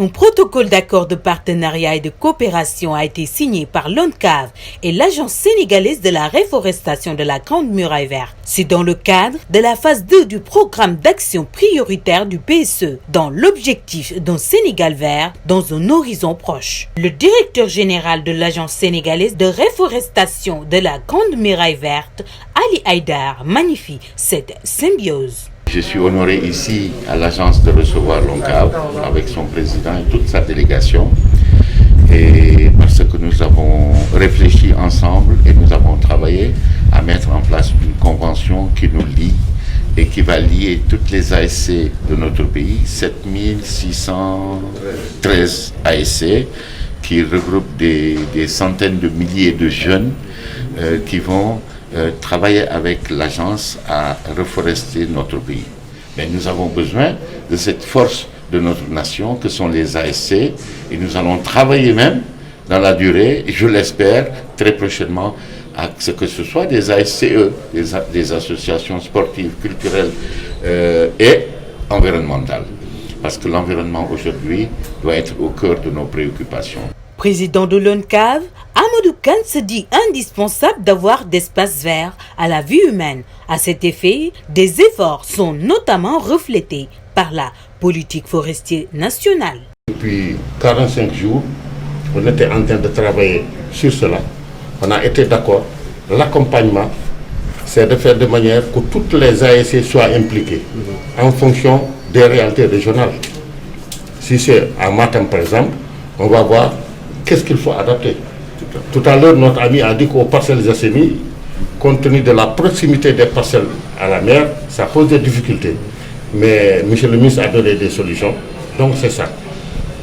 Un protocole d'accord de partenariat et de coopération a été signé par l'ONCAV et l'Agence sénégalaise de la réforestation de la Grande Muraille Verte. C'est dans le cadre de la phase 2 du programme d'action prioritaire du PSE, dans l'objectif d'un Sénégal vert dans un horizon proche. Le directeur général de l'Agence sénégalaise de réforestation de la Grande Muraille Verte, Ali Haïdar, magnifie cette symbiose. Je suis honoré ici à l'agence de recevoir l'ONCAV avec son président et toute sa délégation, et parce que nous avons réfléchi ensemble et nous avons travaillé à mettre en place une convention qui nous lie et qui va lier toutes les ASC de notre pays, 7613 ASC, qui regroupent des centaines de milliers de jeunes qui vont travailler avec l'agence à reforester notre pays. Mais nous avons besoin de cette force de notre nation que sont les ASC, et nous allons travailler même dans la durée, et je l'espère très prochainement, à ce que ce soit des ASCE, des associations sportives, culturelles et environnementales. Parce que l'environnement aujourd'hui doit être au cœur de nos préoccupations. Président de l'ONCAV, Amadou Kane se dit indispensable d'avoir d'espaces verts à la vie humaine. À cet effet, des efforts sont notamment reflétés par la politique forestière nationale. Depuis 45 jours, on était en train de travailler sur cela. On a été d'accord. L'accompagnement, c'est de faire de manière que toutes les ASC soient impliquées en fonction des réalités régionales. Si c'est à Matam, par exemple, on va voir qu'est-ce qu'il faut adapter. Tout à l'heure, notre ami a dit qu'aux parcelles assainies, compte tenu de la proximité des parcelles à la mer, ça pose des difficultés. Mais M. le ministre a donné des solutions, donc c'est ça.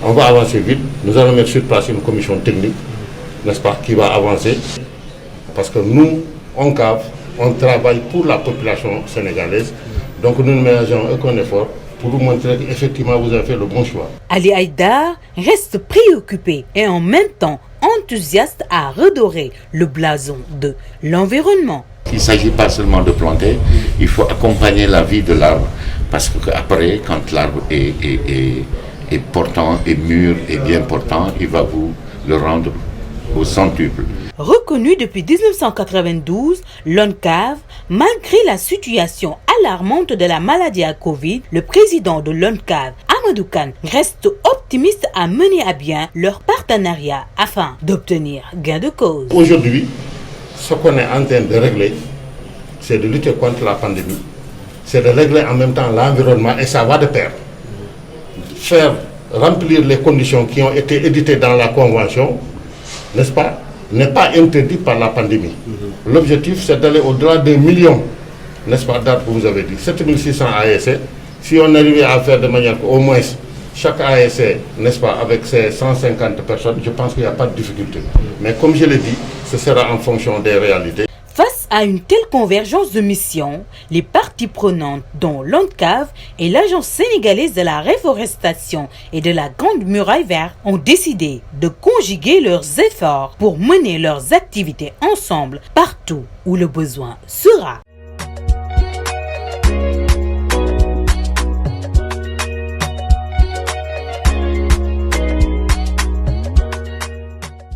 On va avancer vite. Nous allons mettre sur place une commission technique, n'est-ce pas, qui va avancer. Parce que nous, ONCAV, on travaille pour la population sénégalaise. Donc nous ne ménageons aucun effort pour vous montrer qu'effectivement vous avez fait le bon choix. Ali Haïdar reste préoccupé et en même temps enthousiaste à redorer le blason de l'environnement. Il ne s'agit pas seulement de planter, il faut accompagner la vie de l'arbre. Parce qu'après, quand l'arbre est portant, est mûr et bien portant, il va vous le rendre au centuple. Reconnu depuis 1992, l'ONCAV, malgré la situation alarmante de la maladie à Covid, le président de l'ONCAV, Amadou Kane, reste optimiste à mener à bien leur partenariat afin d'obtenir gain de cause. Aujourd'hui, ce qu'on est en train de régler, c'est de lutter contre la pandémie, c'est de régler en même temps l'environnement, et ça va de pair. Faire remplir les conditions qui ont été éditées dans la convention, n'est-ce pas, n'est pas interdit par la pandémie. L'objectif, c'est d'aller au-delà des millions, n'est-ce pas, d'arbres que vous avez dit, 7600 ASC. Si on arrivait à faire de manière qu'au moins chaque ASC, n'est-ce pas, avec ses 150 personnes, je pense qu'il n'y a pas de difficulté. Mais comme je l'ai dit, ce sera en fonction des réalités. Face à une telle convergence de missions, les parties prenantes, dont l'ONCAV et l'Agence sénégalaise de la réforestation et de la Grande Muraille Verte, ont décidé de conjuguer leurs efforts pour mener leurs activités ensemble partout où le besoin sera.